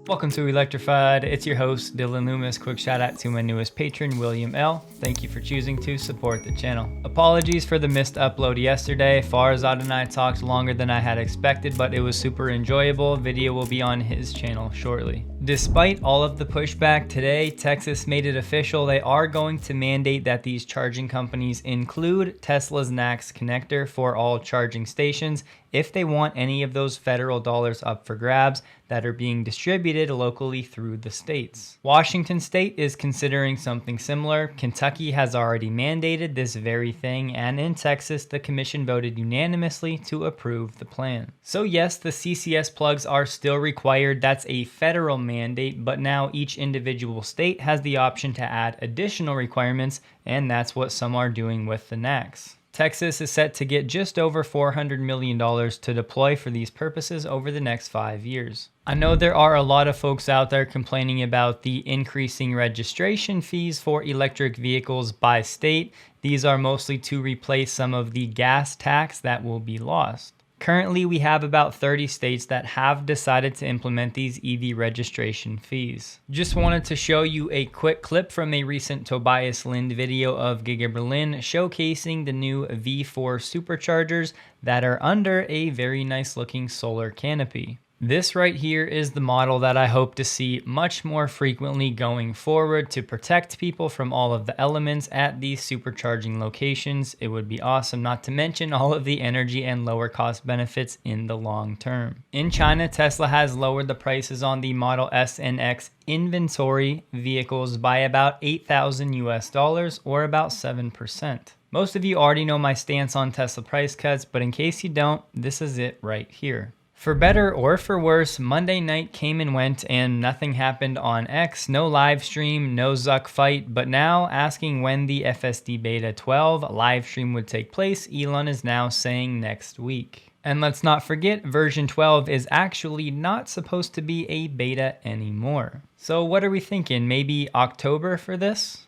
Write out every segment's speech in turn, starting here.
Welcome to Electrified. It's your host, Dylan Loomis. Quick shout out to my newest patron, William L. Thank you for choosing to support the channel. Apologies for the missed upload yesterday. Farzad and I talked longer than I had expected, but it was super enjoyable. Video will be on his channel shortly. Despite all of the pushback today, Texas made it official. They are going to mandate that these charging companies include Tesla's NACS connector for all charging stations if they want any of those federal dollars up for grabs that are being distributed locally through the states. Washington State is considering something similar. Kentucky has already mandated this very thing, and in Texas, the commission voted unanimously to approve the plan. So yes, the CCS plugs are still required. That's a federal mandate, but now each individual state has the option to add additional requirements, and that's what some are doing with the NACS. Texas is set to get just over $400 million to deploy for these purposes over the next 5 years. I know there are a lot of folks out there complaining about the increasing registration fees for electric vehicles by state. These are mostly to replace some of the gas tax that will be lost. Currently, we have about 30 states that have decided to implement these EV registration fees. Just wanted to show you a quick clip from a recent Tobias Lind video of Giga Berlin showcasing the new V4 superchargers that are under a very nice looking solar canopy. This right here is the model that I hope to see much more frequently going forward to protect people from all of the elements at these supercharging locations. It would be awesome, not to mention all of the energy and lower cost benefits in the long term. In China, Tesla has lowered the prices on the Model S and X inventory vehicles by about $8,000 or about 7%. Most of you already know my stance on Tesla price cuts, but in case you don't, this is it right here. For better or for worse, Monday night came and went and nothing happened on X, no live stream, no Zuck fight, but now asking when the FSD Beta 12 live stream would take place, Elon is now saying next week. And let's not forget, version 12 is actually not supposed to be a beta anymore. So what are we thinking, maybe October for this?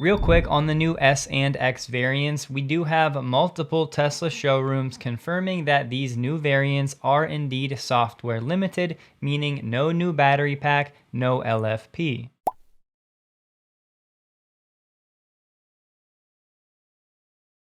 Real quick on the new S and X variants, we do have multiple Tesla showrooms confirming that these new variants are indeed software limited, meaning no new battery pack, no LFP.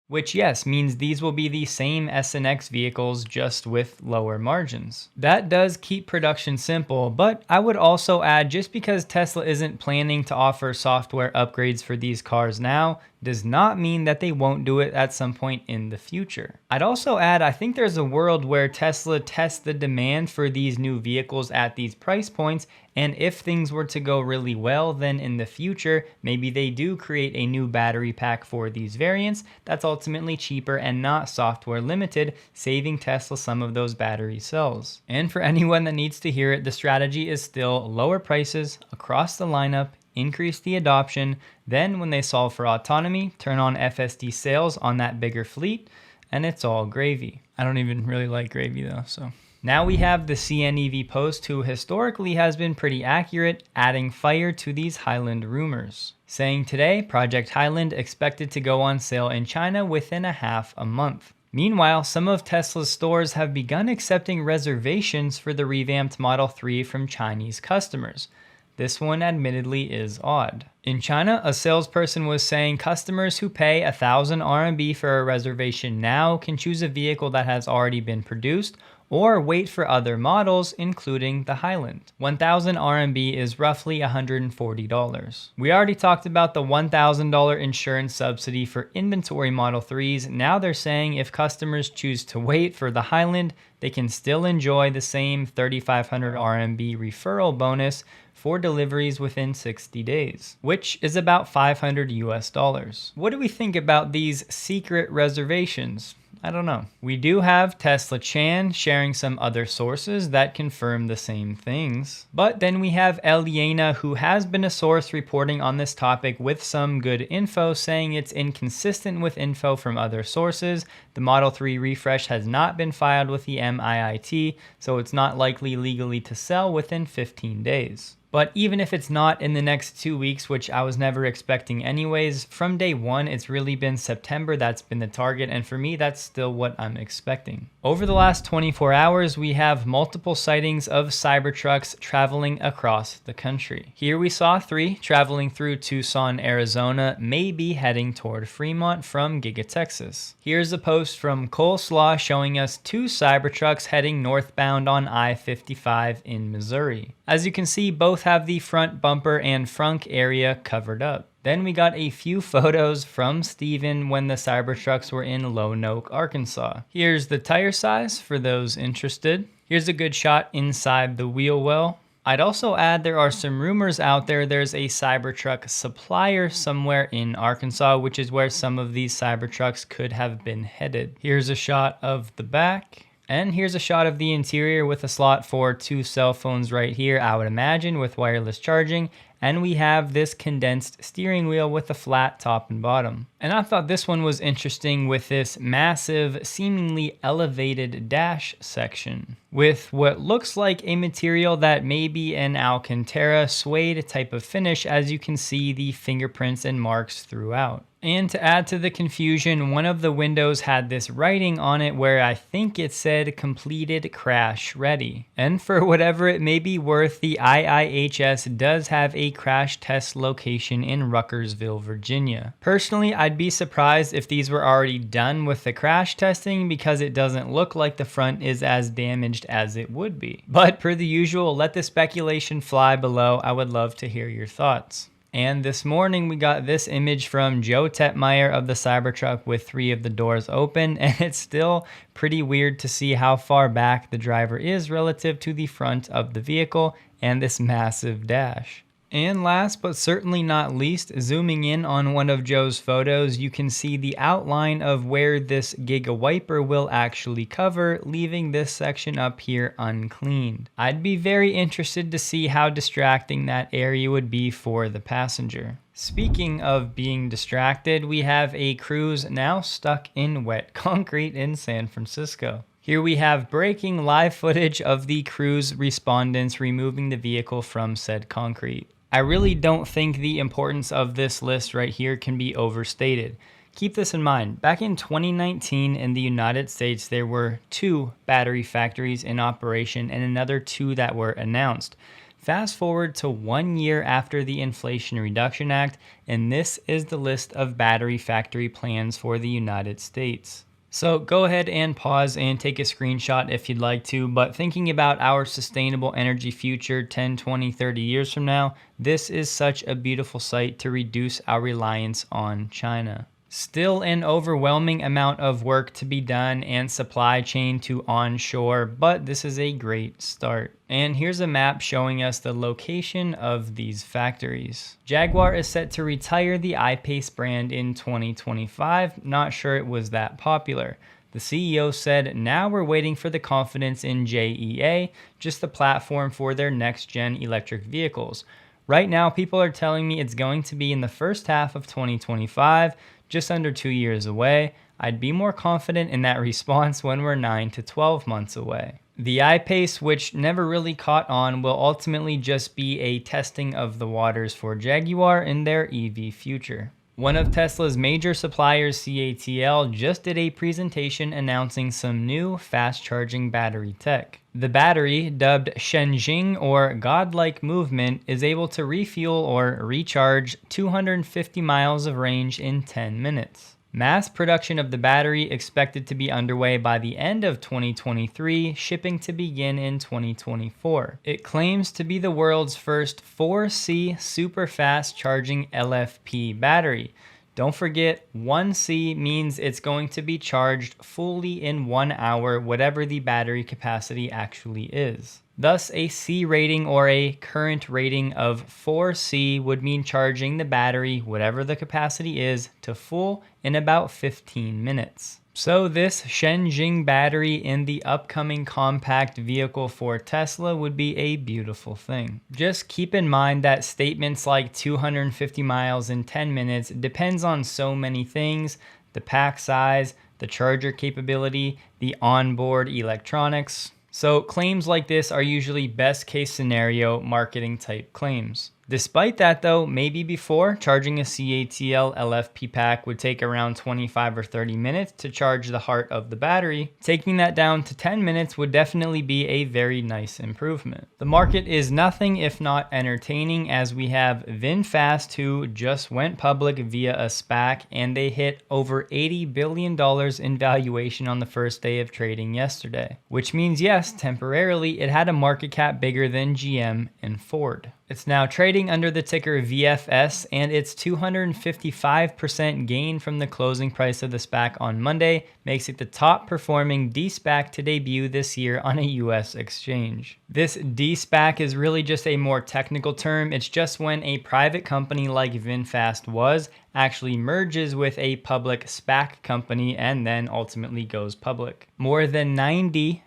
Which, yes, means these will be the same S and X vehicles just with lower margins. That does keep production simple, but I would also add, just because Tesla isn't planning to offer software upgrades for these cars now, does not mean that they won't do it at some point in the future. I'd also add, I think there's a world where Tesla tests the demand for these new vehicles at these price points, and if things were to go really well, then in the future, maybe they do create a new battery pack for these variants that's ultimately cheaper and not software limited, saving Tesla some of those battery cells. And for anyone that needs to hear it, the strategy is still lower prices across the lineup, increase the adoption, then when they solve for autonomy, turn on FSD sales on that bigger fleet, and it's all gravy. I don't even really like gravy though, so. Now we have the CNEV Post, who historically has been pretty accurate, adding fire to these Highland rumors, saying today, Project Highland expected to go on sale in China within a month. Meanwhile, some of Tesla's stores have begun accepting reservations for the revamped Model 3 from Chinese customers. This one admittedly is odd. In China, a salesperson was saying customers who pay 1,000 RMB for a reservation now can choose a vehicle that has already been produced or wait for other models, including the Highland. 1,000 RMB is roughly $140. We already talked about the $1,000 insurance subsidy for inventory Model 3s. Now they're saying if customers choose to wait for the Highland, they can still enjoy the same 3,500 RMB referral bonus for deliveries within 60 days, which is about $500 US. What do we think about these secret reservations? I don't know. We do have Tesla Chan sharing some other sources that confirm the same things. But then we have Eliana, who has been a source reporting on this topic with some good info, saying it's inconsistent with info from other sources. The Model 3 refresh has not been filed with the MIIT, so it's not likely legally to sell within 15 days. But even if it's not in the next 2 weeks, which I was never expecting anyways, from day one, it's really been September that's been the target. And for me, that's still what I'm expecting. Over the last 24 hours, we have multiple sightings of Cybertrucks traveling across the country. Here we saw 3 traveling through Tucson, Arizona, maybe heading toward Fremont from Giga, Texas. Here's a post from Coleslaw showing us 2 Cybertrucks heading northbound on I-55 in Missouri. As you can see, both have the front bumper and frunk area covered up. Then we got a few photos from Steven when the Cybertrucks were in Lone Oak, Arkansas. Here's the tire size for those interested. Here's a good shot inside the wheel well. I'd also add there are some rumors out there there's a Cybertruck supplier somewhere in Arkansas, which is where some of these Cybertrucks could have been headed. Here's a shot of the back. And here's a shot of the interior with a slot for 2 cell phones right here, I would imagine, with wireless charging. And we have this condensed steering wheel with a flat top and bottom. And I thought this one was interesting with this massive, seemingly elevated dash section with what looks like a material that may be an Alcantara suede type of finish, as you can see the fingerprints and marks throughout. And to add to the confusion, one of the windows had this writing on it where I think it said completed crash ready. And for whatever it may be worth, the IIHS does have a crash test location in Ruckersville, Virginia. Personally, I'd be surprised if these were already done with the crash testing because it doesn't look like the front is as damaged as it would be. But per the usual, let the speculation fly below. I would love to hear your thoughts. And this morning we got this image from Joe Tetmeyer of the Cybertruck with 3 of the doors open, and it's still pretty weird to see how far back the driver is relative to the front of the vehicle and this massive dash. And last but certainly not least, zooming in on one of Joe's photos, you can see the outline of where this Giga wiper will actually cover, leaving this section up here uncleaned. I'd be very interested to see how distracting that area would be for the passenger. Speaking of being distracted, we have a cruise now stuck in wet concrete in San Francisco. Here we have breaking live footage of the cruise respondents removing the vehicle from said concrete. I really don't think the importance of this list right here can be overstated. Keep this in mind, back in 2019 in the United States, there were 2 battery factories in operation and another 2 that were announced. Fast forward to 1 year after the Inflation Reduction Act, and this is the list of battery factory plans for the United States. So go ahead and pause and take a screenshot if you'd like to, but thinking about our sustainable energy future 10, 20, 30 years from now, this is such a beautiful sight to reduce our reliance on China. Still an overwhelming amount of work to be done and supply chain to onshore, but this is a great start. And here's a map showing us the location of these factories. Jaguar is set to retire the iPace brand in 2025. Not sure it was that popular. The CEO said, now we're waiting for the confidence in JEA, just the platform for their next-gen electric vehicles. Right now, people are telling me it's going to be in the first half of 2025, just under 2 years away. I'd be more confident in that response when we're 9 to 12 months away. The iPace, which never really caught on, will ultimately just be a testing of the waters for Jaguar in their EV future. One of Tesla's major suppliers, CATL, just did a presentation announcing some new fast-charging battery tech. The battery, dubbed Shenjing or Godlike Movement, is able to refuel or recharge 250 miles of range in 10 minutes. Mass production of the battery expected to be underway by the end of 2023, shipping to begin in 2024. It claims to be the world's first 4C super fast charging LFP battery. Don't forget, 1C means it's going to be charged fully in 1 hour, whatever the battery capacity actually is. Thus, a C rating or a current rating of 4C would mean charging the battery, whatever the capacity is, to full in about 15 minutes. So this Shenjing battery in the upcoming compact vehicle for Tesla would be a beautiful thing. Just keep in mind that statements like 250 miles in 10 minutes depends on so many things: the pack size, the charger capability, the onboard electronics. So claims like this are usually best case scenario marketing type claims. Despite that though, maybe before, charging a CATL LFP pack would take around 25 or 30 minutes to charge the heart of the battery. Taking that down to 10 minutes would definitely be a very nice improvement. The market is nothing if not entertaining, as we have VinFast, who just went public via a SPAC, and they hit over $80 billion in valuation on the first day of trading yesterday. Which means yes, temporarily it had a market cap bigger than GM and Ford. It's now trading under the ticker VFS, and its 255% gain from the closing price of the SPAC on Monday makes it the top performing D-SPAC to debut this year on a US exchange. This D-SPAC is really just a more technical term. It's just when a private company like VinFast was actually merges with a public SPAC company and then ultimately goes public. More than 90%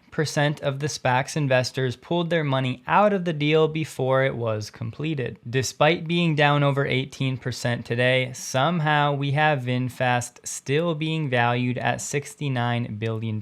of the SPAC's investors pulled their money out of the deal before it was completed. Despite being down over 18% today, somehow we have VinFast still being valued at $69 billion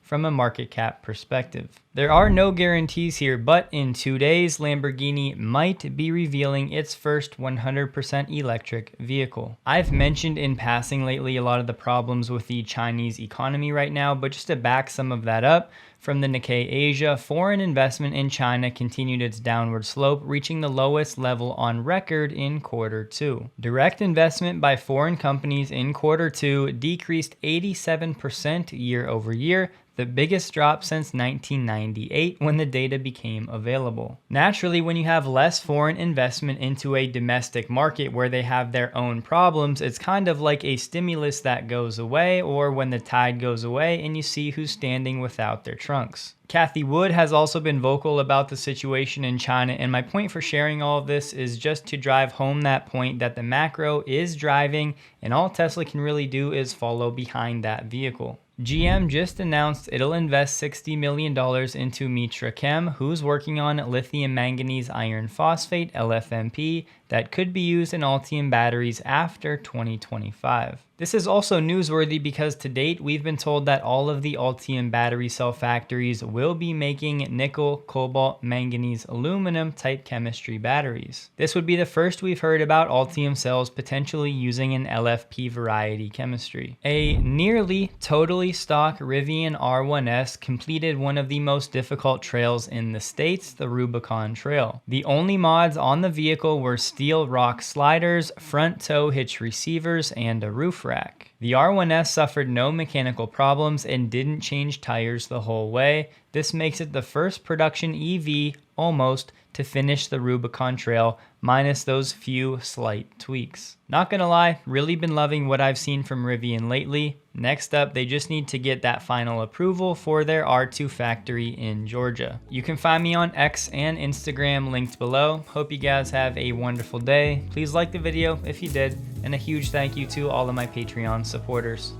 from a market cap perspective. There are no guarantees here, but in 2 days, Lamborghini might be revealing its first 100% electric vehicle. I've mentioned in passing lately a lot of the problems with the Chinese economy right now, but just to back some of that up, from the Nikkei Asia, foreign investment in China continued its downward slope, reaching the lowest level on record in Q2. Direct investment by foreign companies in Q2 decreased 87% year over year, the biggest drop since 1998 when the data became available. Naturally, when you have less foreign investment into a domestic market where they have their own problems, it's kind of like a stimulus that goes away, or when the tide goes away and you see who's standing without their trunks. Cathie Wood has also been vocal about the situation in China, and my point for sharing all of this is just to drive home that point that the macro is driving, and all Tesla can really do is follow behind that vehicle. GM just announced it'll invest $60 million into Mitra Chem, who's working on lithium manganese iron phosphate LFMP that could be used in Ultium batteries after 2025. This is also newsworthy because to date, we've been told that all of the Ultium battery cell factories will be making nickel, cobalt, manganese, aluminum type chemistry batteries. This would be the first we've heard about Ultium cells potentially using an LFP variety chemistry. A nearly totally stock Rivian R1S completed one of the most difficult trails in the States, the Rubicon Trail. The only mods on the vehicle were steel rock sliders, front tow hitch receivers, and a roof rack. The R1S suffered no mechanical problems and didn't change tires the whole way. This makes it the first production EV almost to finish the Rubicon Trail, minus those few slight tweaks. Not gonna lie, really been loving what I've seen from Rivian lately. Next up, they just need to get that final approval for their R2 factory in Georgia. You can find me on X and Instagram linked below. Hope you guys have a wonderful day. Please like the video if you did, and a huge thank you to all of my Patreon supporters.